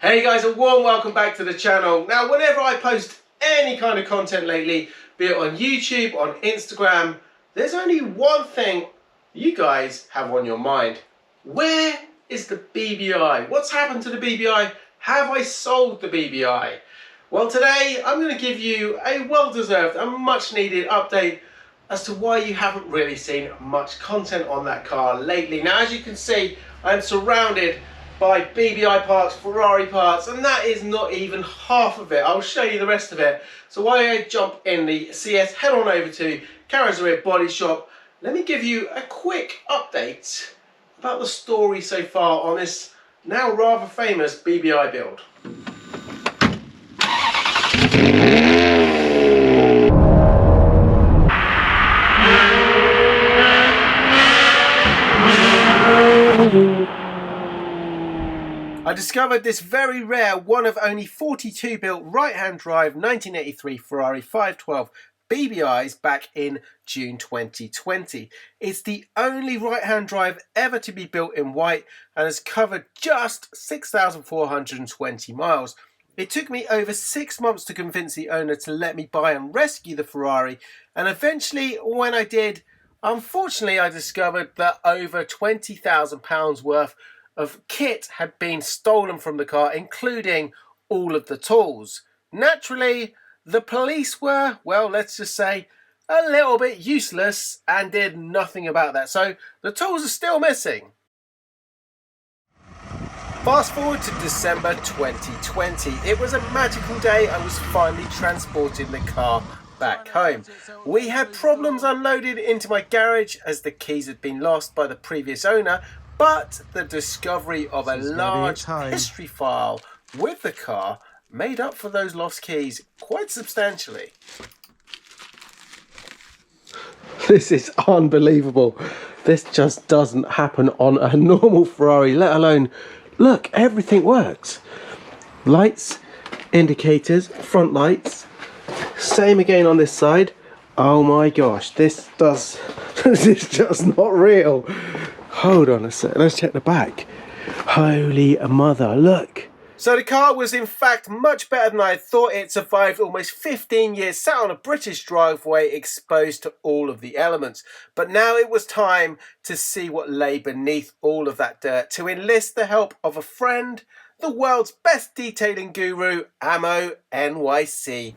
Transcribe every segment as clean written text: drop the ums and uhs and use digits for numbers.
Hey guys, a warm welcome back to the channel. Now, whenever I post any kind of content lately, be it on YouTube, on Instagram, there's only one thing you guys have on your mind. Where is the BBI? What's happened to the BBI? Have I sold the BBI? Well, today I'm going to give you a well-deserved and much-needed update as to why you haven't really seen much content on that car lately. Now, as you can see, I'm surrounded by BBI parts, Ferrari parts, and that is not even half of it. I'll show you the rest of it. So while I jump in the CS, head on over to Carrozzeria Body Shop. Let me give you a quick update about the story so far on this now rather famous BBI build. I discovered this very rare, one of only 42 built right-hand drive 1983 Ferrari 512 BBIs back in June 2020. It's the only right-hand drive ever to be built in white and has covered just 6,420 miles. It took me over 6 months to convince the owner to let me buy and rescue the Ferrari, and eventually when I did, unfortunately I discovered that over £20,000 worth of kit had been stolen from the car, including all of the tools. Naturally, the police were, well, let's just say, a little bit useless and did nothing about that. So the tools are still missing. Fast forward to December 2020. It was a magical day. I was finally transporting the car back home. We had problems unloaded into my garage as the keys had been lost by the previous owner, but the discovery of a large history file with the car made up for those lost keys quite substantially. This is unbelievable. This just doesn't happen on a normal Ferrari, let alone, look, everything works. Lights, indicators, front lights, same again on this side. Oh my gosh, this is just not real. Hold on a sec, let's check the back. Holy mother, look. So the car was in fact much better than I had thought. It survived almost 15 years, sat on a British driveway, exposed to all of the elements. But now it was time to see what lay beneath all of that dirt, to enlist the help of a friend, the world's best detailing guru, Ammo NYC.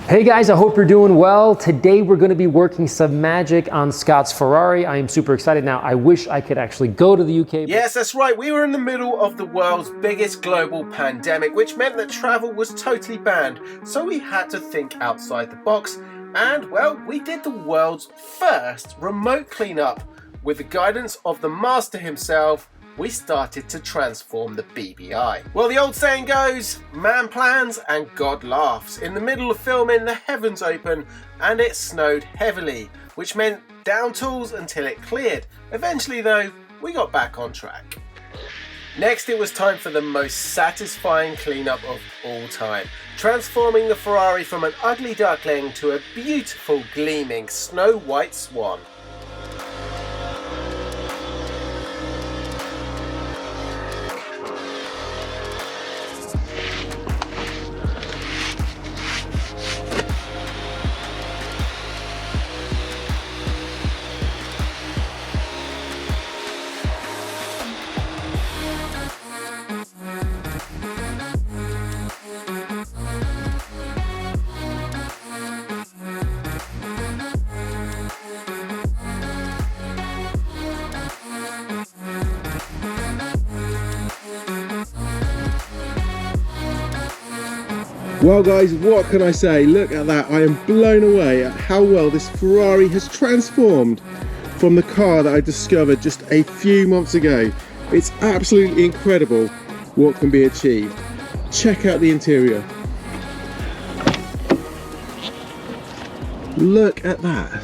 Hey guys, I hope you're doing well. Today we're going to be working some magic on Scott's Ferrari. I am super excited now. I wish I could actually go to the UK. Yes, that's right. We were in the middle of the world's biggest global pandemic, which meant that travel was totally banned. So we had to think outside the box. And, well, we did the world's first remote cleanup. With the guidance of the master himself, we started to transform the BBI. Well, the old saying goes, man plans and God laughs. In the middle of filming, the heavens opened and it snowed heavily, which meant down tools until it cleared. Eventually though, we got back on track. Next, it was time for the most satisfying cleanup of all time, transforming the Ferrari from an ugly duckling to a beautiful gleaming snow white swan. Well guys, what can I say? Look at that. I am blown away at how well this Ferrari has transformed from the car that I discovered just a few months ago. It's absolutely incredible what can be achieved. Check out the interior. Look at that.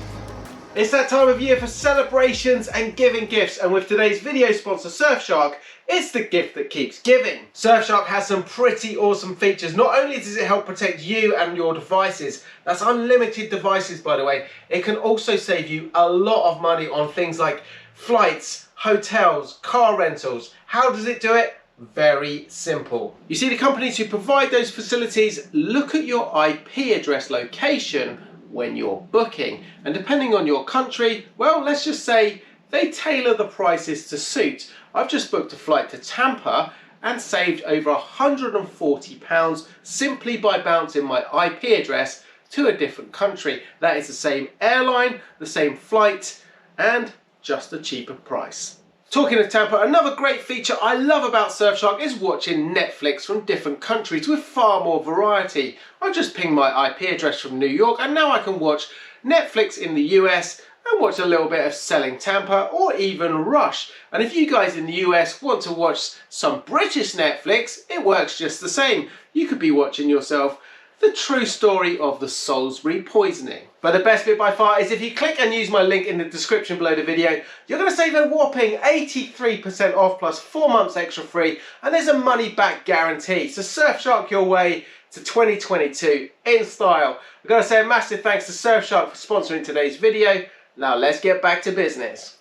It's that time of year for celebrations and giving gifts, and with today's video sponsor Surfshark, it's the gift that keeps giving. Surfshark has some pretty awesome features. Not only does it help protect you and your devices, that's unlimited devices by the way, it can also save you a lot of money on things like flights, hotels, car rentals. How does it do it? very simple. You see, the companies who provide those facilities look at your IP address location when you're booking, and depending on your country, well, let's just say they tailor the prices to suit. I've just booked a flight to Tampa and saved over £140 simply by bouncing my IP address to a different country. That is the same airline, the same flight, and just a cheaper price. Talking of Tampa, another great feature I love about Surfshark is watching Netflix from different countries with far more variety. I just pinged my IP address from New York and now I can watch Netflix in the US and watch a little bit of Selling Tampa or even Rush. And if you guys in the US want to watch some British Netflix, it works just the same. You could be watching yourself The True Story of the Salisbury Poisoning. But the best bit by far is if you click and use my link in the description below the video, you're going to save a whopping 83% off plus 4 months extra free, and there's a money back guarantee. So Surfshark your way to 2022 in style. I've got to say a massive thanks to Surfshark for sponsoring today's video. Now let's get back to business.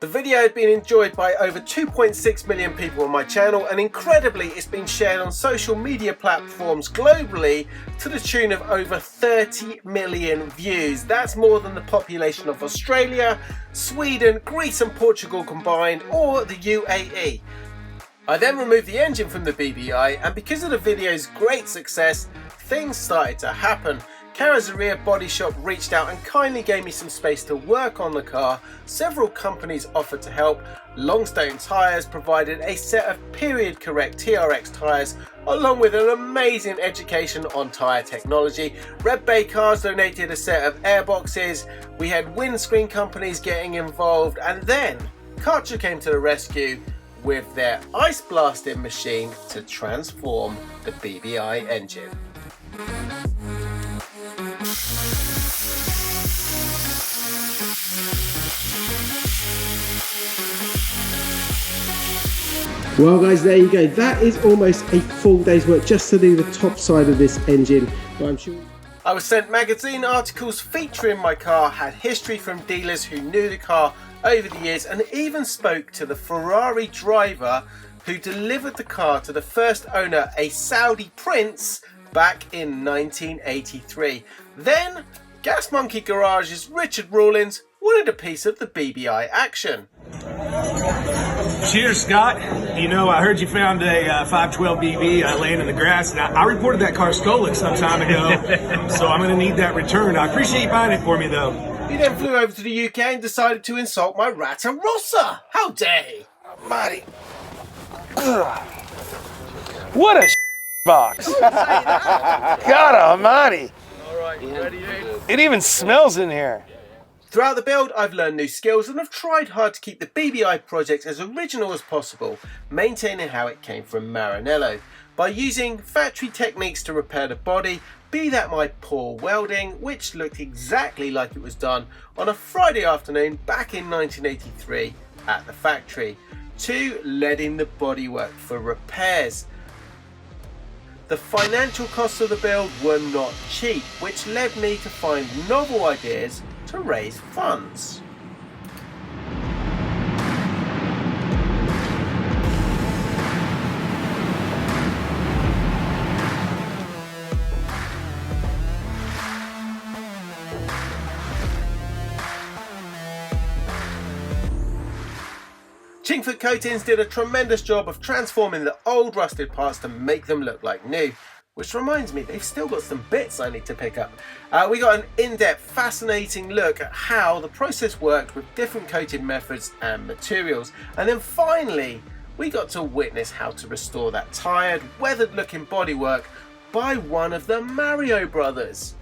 The video has been enjoyed by over 2.6 million people on my channel, and incredibly it's been shared on social media platforms globally to the tune of over 30 million views. That's more than the population of Australia, Sweden, Greece and Portugal combined, or the UAE. I then removed the engine from the BBI, and because of the video's great success, things started to happen. Carrozzeria Body Shop reached out and kindly gave me some space to work on the car. Several companies offered to help. Longstone Tyres provided a set of period correct TRX tyres along with an amazing education on tyre technology. Red Bay Cars donated a set of airboxes. We had windscreen companies getting involved, and then Karcher came to the rescue with their ice blasting machine to transform the BBI engine. Well guys, there you go. That is almost a full day's work just to do the top side of this engine. But I'm sure I was sent magazine articles featuring my car, had history from dealers who knew the car over the years, and even spoke to the Ferrari driver who delivered the car to the first owner, a Saudi prince, back in 1983. Then Gas Monkey Garage's Richard Rawlins wanted a piece of the BBI action. Cheers, Scott. You know, I heard you found a 512 BB laying in the grass, and I reported that car stolen some time ago, so I'm going to need that returned. I appreciate you buying it for me, though. He then flew over to the UK and decided to insult my Ratarossa. How dare he? Marty. What a box. God almighty. All right, you ready, dude? It even smells in here. Throughout the build, I've learned new skills and have tried hard to keep the BBI project as original as possible, maintaining how it came from Maranello. By using factory techniques to repair the body, be that my poor welding, which looked exactly like it was done on a Friday afternoon back in 1983 at the factory, to leading the bodywork for repairs. The financial costs of the build were not cheap, which led me to find novel ideas to raise funds. Chingford Coatings did a tremendous job of transforming the old rusted parts to make them look like new. Which reminds me, they've still got some bits I need to pick up. We got an in-depth, fascinating look at how the process worked with different coating methods and materials. And then finally, we got to witness how to restore that tired, weathered-looking bodywork by one of the Mario brothers.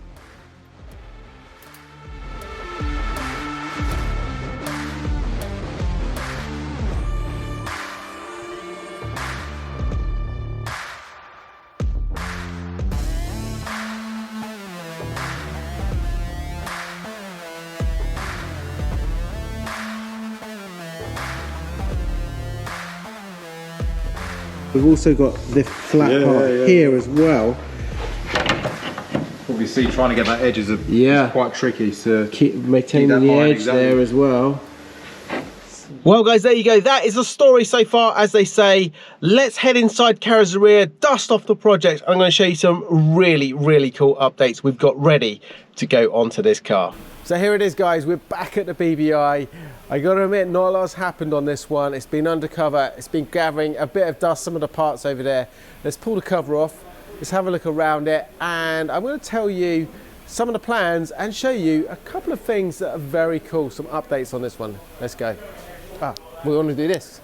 We've also got the flat part here as well. Probably see trying to get that edge is quite tricky to Keep maintaining the edge there as well. Well guys, there you go. That is the story so far, as they say. Let's head inside Carrozzeria, dust off the project. I'm going to show you some really, really cool updates we've got ready to go onto this car. So here it is guys, we're back at the BBI. I got to admit, not a lot's happened on this one. It's been undercover, it's been gathering a bit of dust, some of the parts over there. Let's pull the cover off, let's have a look around it, and I'm going to tell you some of the plans and show you a couple of things that are very cool, some updates on this one. Let's go. We want to do this.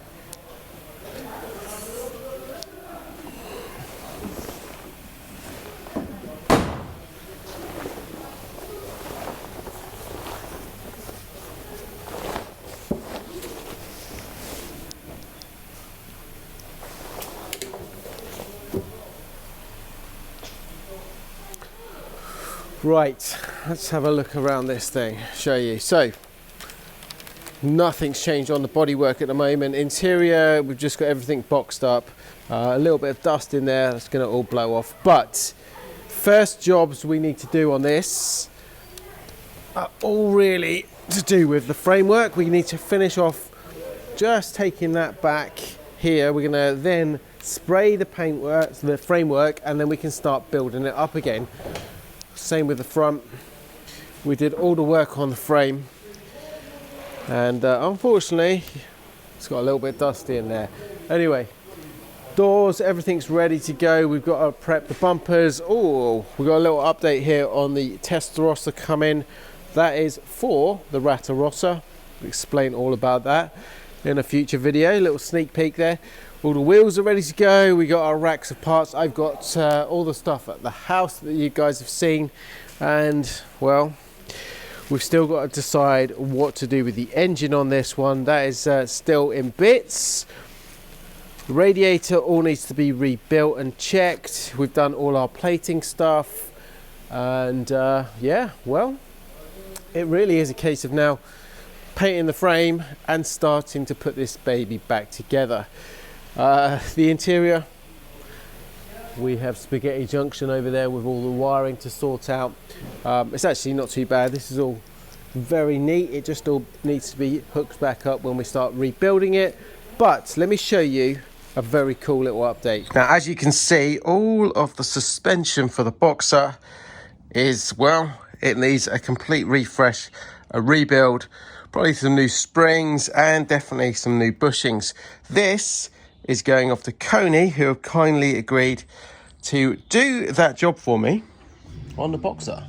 Right, let's have a look around this thing, show you. So, nothing's changed on the bodywork at the moment. Interior, we've just got everything boxed up. A little bit of dust in there, that's gonna all blow off. But, first jobs we need to do on this are all really to do with the framework. We need to finish off just taking that back here. We're gonna then spray the paintwork, the framework, and then we can start building it up again. Same with the front. We did all the work on the frame, and unfortunately it's got a little bit dusty in there. Anyway, doors, everything's ready to go. We've got to prep the bumpers. Oh, we've got a little update here on the Testarossa coming. That is for the Ratarossa. We'll explain all about that in a future video. Little sneak peek there. All the wheels are ready to go. We got our racks of parts. I've got all the stuff at the house that you guys have seen, and well, we've still got to decide what to do with the engine on this one. That is still in bits. The radiator all needs to be rebuilt and checked. We've done all our plating stuff, and yeah, well, it really is a case of now painting the frame and starting to put this baby back together. The interior, we have spaghetti junction over there with all the wiring to sort out. It's actually not too bad. This is all very neat. It just all needs to be hooked back up when we start rebuilding it. But let me show you a very cool little update. Now, as you can see, all of the suspension for the Boxer is, well, it needs a complete refresh, a rebuild, probably some new springs and definitely some new bushings. This is going off to Koni, who have kindly agreed to do that job for me on the Boxer.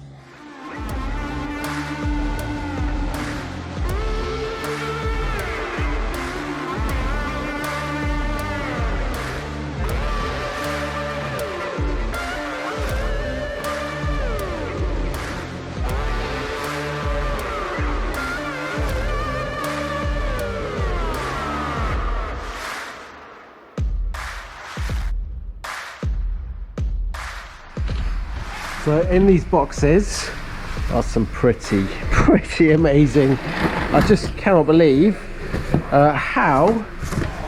So in these boxes are some pretty amazing. I just cannot believe how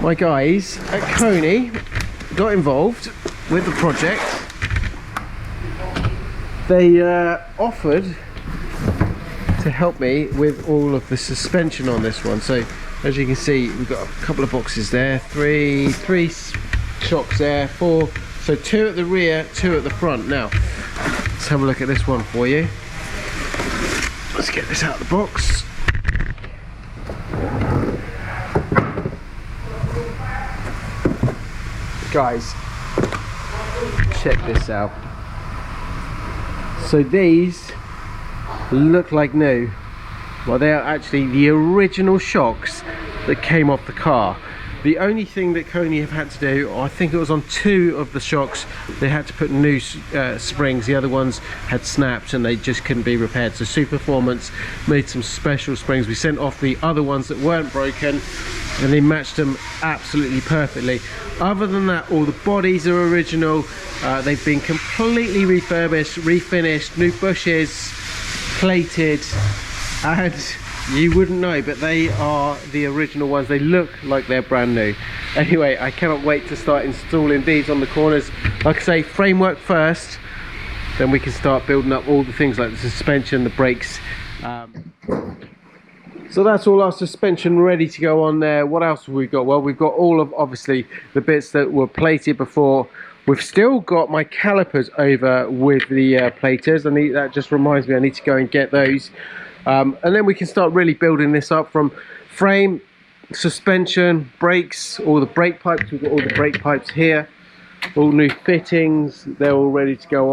my guys at Koni got involved with the project. They offered to help me with all of the suspension on this one. So as you can see, we've got a couple of boxes there, three shocks there, 4. So 2 at the rear, 2 at the front. Now, let's have a look at this one for you. Let's get this out of the box. Guys, check this out. So these look like new. Well, they are actually the original shocks that came off the car. The only thing that Koni have had to do, I think it was on 2 of the shocks, they had to put new springs. The other ones had snapped and they just couldn't be repaired. So Super Performance made some special springs. We sent off the other ones that weren't broken and they matched them absolutely perfectly. Other than that, all the bodies are original. They've been completely refurbished, refinished, new bushes, plated, and you wouldn't know, but they are the original ones. They look like they're brand new. Anyway, I cannot wait to start installing these on the corners. Like I say, framework first, then we can start building up all the things like the suspension, the brakes. So that's all our suspension ready to go on there. What else have we got? Well, we've got all of, obviously, the bits that were plated before. We've still got my calipers over with the platers. That just reminds me, I need to go and get those. And then we can start really building this up from frame, suspension, brakes, all the brake pipes. We've got all the brake pipes here. All new fittings. They're all ready to go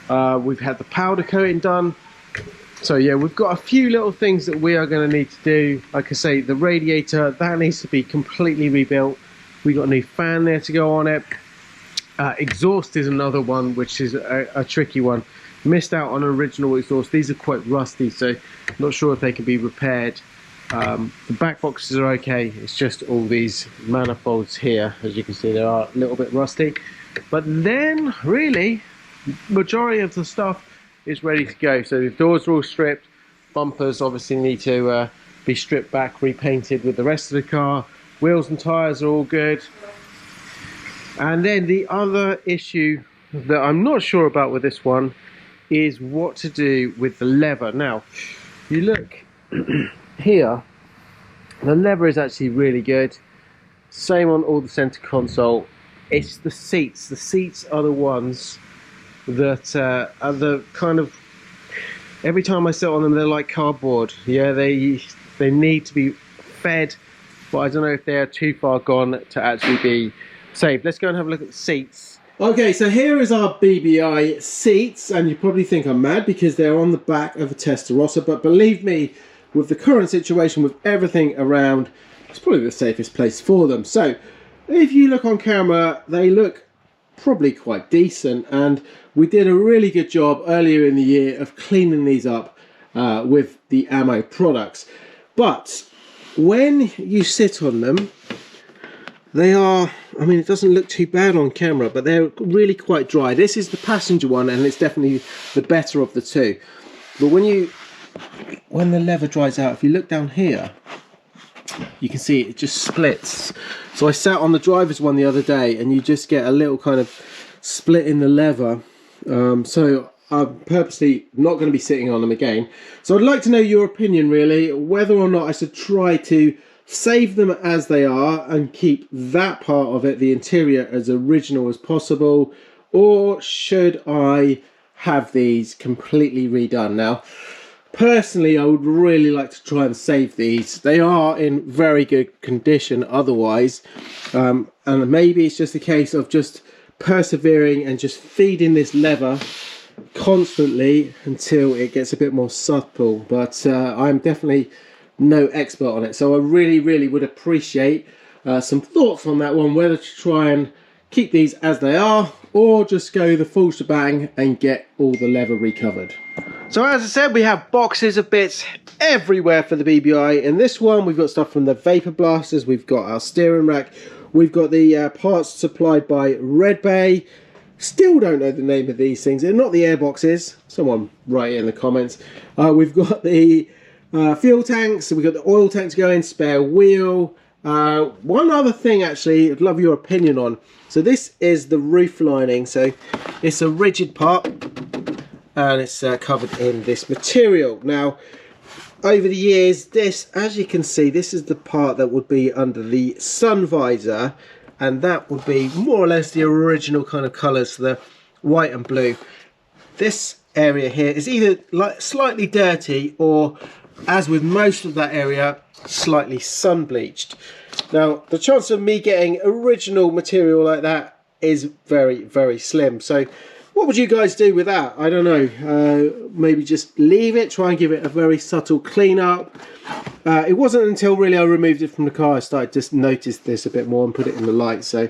on. We've had the powder coating done. So yeah, we've got a few little things that we are going to need to do. Like I say, the radiator, that needs to be completely rebuilt. We got a new fan there to go on it. Exhaust is another one, which is a tricky one. Missed out on an original exhaust. These are quite rusty, so not sure if they can be repaired. The back boxes are okay. It's just all these manifolds here, as you can see, they are a little bit rusty. But then, really, majority of the stuff is ready to go. So the doors are all stripped. Bumpers obviously need to be stripped back, repainted with the rest of the car. Wheels and tyres are all good. And then the other issue that I'm not sure about with this one is what to do with the lever. Now, you look here, the lever is actually really good. Same on all the center console. It's the seats. The seats are the ones that are the kind of, every time I sit on them, they're like cardboard. Yeah, they need to be fed, but I don't know if they're too far gone to actually be saved. Let's go and have a look at the seats. Okay, so here is our Bbi seats, and you probably think I'm mad because they're on the back of a Testarossa, but believe me, with the current situation, with everything around, it's probably the safest place for them. So if you look on camera, they look probably quite decent, and we did a really good job earlier in the year of cleaning these up with the Ammo products. But when you sit on them, they are, I mean, it doesn't look too bad on camera, but they're really quite dry. This is the passenger one, and it's definitely the better of the two. But when the leather dries out, if you look down here, you can see it just splits. So I sat on the driver's one the other day, and you just get a little kind of split in the leather. So I'm purposely not going to be sitting on them again. So I'd like to know your opinion, really, whether or not I should try to save them as they are and keep that part of it, the interior, as original as possible, or should I have these completely redone? Now, personally, I would really like to try and save these. They are in very good condition otherwise, and maybe it's just a case of just persevering and just feeding this leather constantly until it gets a bit more supple. But I'm definitely no expert on it, so I really would appreciate some thoughts on that one, whether to try and keep these as they are or just go the full shebang and get all the leather recovered. So as I said, we have boxes of bits everywhere for the Bbi. In this one, we've got stuff from the vapor blasters, we've got our steering rack, we've got the parts supplied by Bbi. Still don't know the name of these things. They're not the air boxes. Someone write it in the comments. We've got the fuel tanks, so we've got the oil tanks going, spare wheel. One other thing actually I'd love your opinion on. So this is the roof lining. So it's a rigid part, and it's covered in this material. Now, over the years, this, as you can see, this is the part that would be under the sun visor, and that would be more or less the original kind of colours, so the white and blue. This area here is either slightly dirty or, as with most of that area, slightly sun bleached. Now, the chance of me getting original material like that is very slim. So what would you guys do with that? I don't know, maybe just leave it, try and give it a very subtle clean up. It wasn't until really I removed it from the car I started to notice this a bit more and put it in the light. So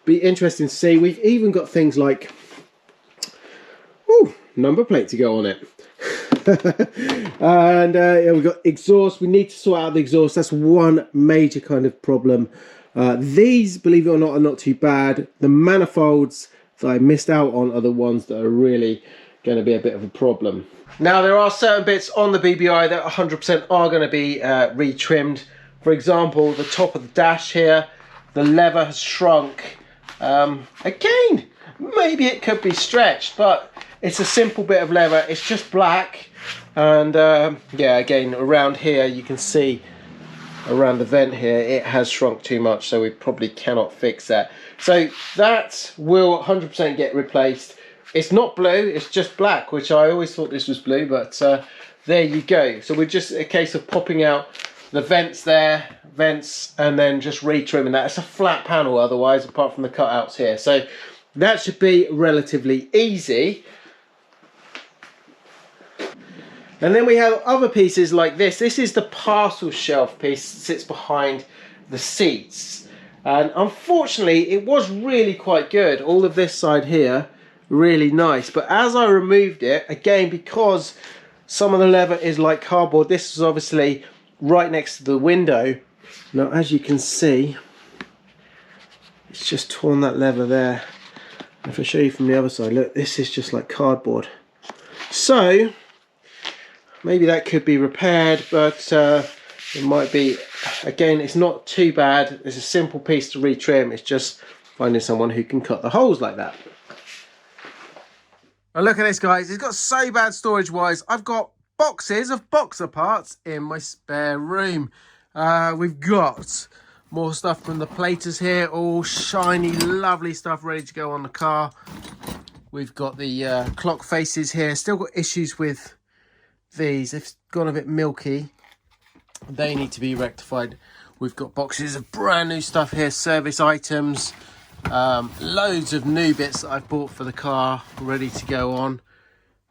be interesting to see. We've even got things like number plate to go on it. And yeah, we've got exhaust. We need to sort out the exhaust. That's one major kind of problem. These, believe it or not, are not too bad. The manifolds that I missed out on are the ones that are really going to be a bit of a problem. Now, there are certain bits on the Bbi that 100% are going to be retrimmed. For example, the top of the dash here, the leather has shrunk. Again, maybe it could be stretched, but it's a simple bit of leather. It's just black. And yeah, again, around here you can see around the vent here it has shrunk too much, so we probably cannot fix that. So that will 100% get replaced. It's not blue, it's just black, which I always thought this was blue, but there you go. So we're just a case of popping out the vents there, and then just retrimming that. It's a flat panel otherwise, apart from the cutouts here. So that should be relatively easy. And then we have other pieces like this. This is the parcel shelf piece that sits behind the seats. And unfortunately, it was really quite good. All of this side here, really nice. But as I removed it, again, because some of the leather is like cardboard, this is obviously right next to the window. Now, as you can see, it's just torn that leather there. If I show you from the other side, look, this is just like cardboard. So maybe that could be repaired, but it might be, again, it's not too bad. It's a simple piece to retrim. It's just finding someone who can cut the holes like that. Now look at this, guys. It's got so bad storage wise. I've got boxes of boxer parts in my spare room. We've got more stuff from the platers here, all shiny, lovely stuff ready to go on the car. We've got the clock faces here. Still got issues with these. They've gone a bit milky. They need to be rectified. We've got boxes of brand new stuff here, service items, loads of new bits that I've bought for the car ready to go on.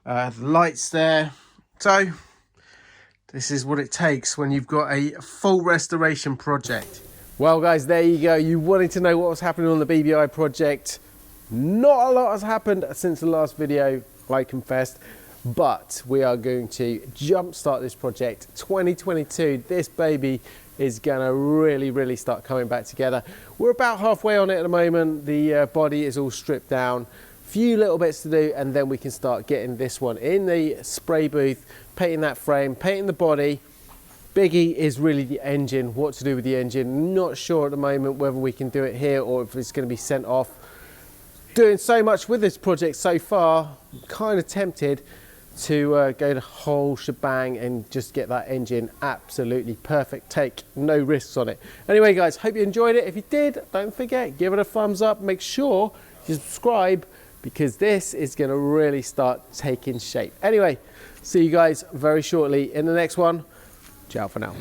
The lights there. So this is what it takes when you've got a full restoration project. Well guys, there you go. You wanted to know what was happening on the BBI project. Not a lot has happened since the last video, I confessed, but we are going to jumpstart this project. 2022, this baby is gonna really start coming back together. We're about halfway on it at the moment. The body is all stripped down. Few little bits to do, and then we can start getting this one in the spray booth, painting that frame, painting the body. Biggie is really the engine, what to do with the engine. Not sure at the moment whether we can do it here or if it's going to be sent off. Doing so much with this project so far, I'm kind of tempted to go the whole shebang and just get that engine absolutely perfect. Take no risks on it. Anyway guys, hope you enjoyed it. If you did, don't forget, give it a thumbs up. Make sure you subscribe, because this is going to really start taking shape. Anyway, see you guys very shortly in the next one. Ciao for now.